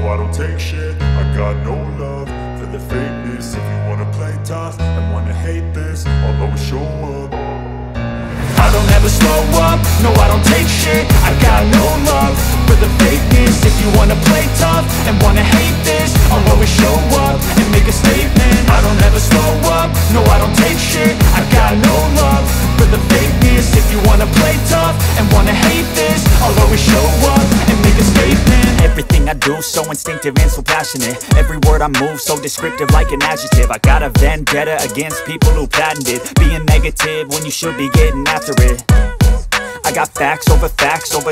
I don't take shit. I got no love for the fakeness. If you wanna play tough and wanna hate this, I'll always show up. I don't ever slow up, no I don't take shit. I got no love for the fakeness. If you wanna play tough and wanna hate this, I'll always show up and make a statement. I don't ever slow up, no I don't take shit. I got no love for the fakeness. If you wanna play tough and wanna hate this, I'll always show up and make a statement. Everything I do so instinctive and so passionate. Every word I move so descriptive like an adjective. I got a vendetta against people who patented being negative when you should be getting after it. I got facts over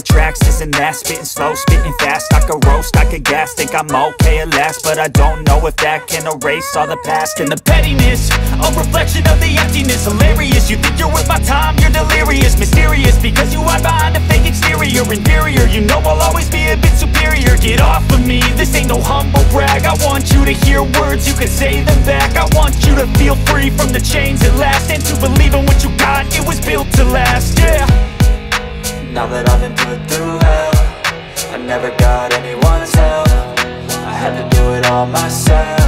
tracks, this and that. Spitting slow, spitting fast, I could roast, I could gas. Think I'm okay at last, but I don't know if that can erase all the past. And the pettiness, a reflection of the emptiness. Hilarious, you think you're worth my time, you're delirious. Mysterious, because you hide behind a fake exterior. Inferior, you know I'll always be a bit superior. Get off of me, this ain't no humble brag. I want you to hear words, you can say them back. I want you to feel free from the chains at last, and to believe in what you got, it was built to last, yeah. Now that I've been put through hell, I never got anyone's help. I had to do it all myself.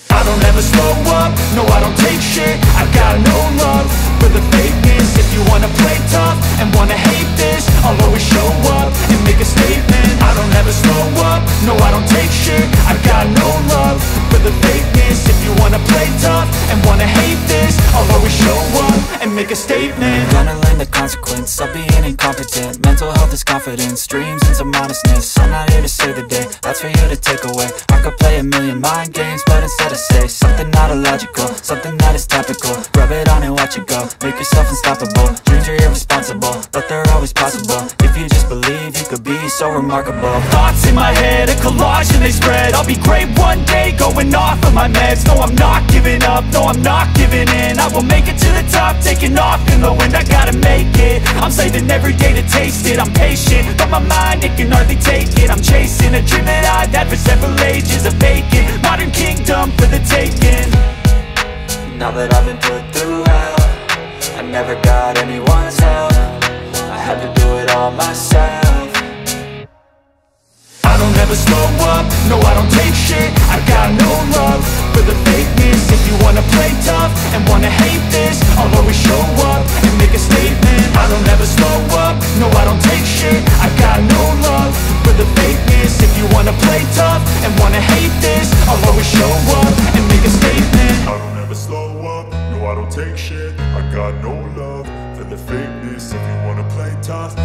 I don't ever slow up, no I don't take shit. I got no love for the fakeness. If you wanna play tough and wanna hate this, I'll always show up and make a statement. I don't ever slow up, no I don't take shit. I got no love for the fakeness. If you wanna play tough and wanna hate this, I'll always show up and make a statement. Gonna learn the consequence of being incompetent. Mental health is confidence, dreams and some honestness. I'm not here to save the day, that's for you to take away. I could play a million mind games, but instead I say something not illogical, something that is topical. Rub it on and watch it go, make yourself unstoppable. Dreams are irresponsible, but they're always possible. If you just believe, you could be so remarkable. Thoughts in my head, a collage and they spread. I'll be great one day, going off of my meds. No, I'm not giving up, no, I'm not giving in. I will make it to the top, taking off in the wind. I gotta make it, I'm saving every day to taste it. I'm patient, but my mind, it can hardly take it. I'm chasing a dream that I've had for several ages. A vacant, modern kingdom for the taking. Now that I've been put through hell, I never got anyone's help. I had to do it all myself. I don't ever slow up, no I don't take shit. I got no love for the fakeness. If you wanna play tough and wanna hate this, I'll always show up and make a statement. I don't ever slow up, no I don't take shit. I got no love for the fakeness. If you wanna play tough and wanna hate this, I'll always show up and make a statement. I don't ever slow up, no I don't take shit. I got no love for the fakeness. If you wanna play tough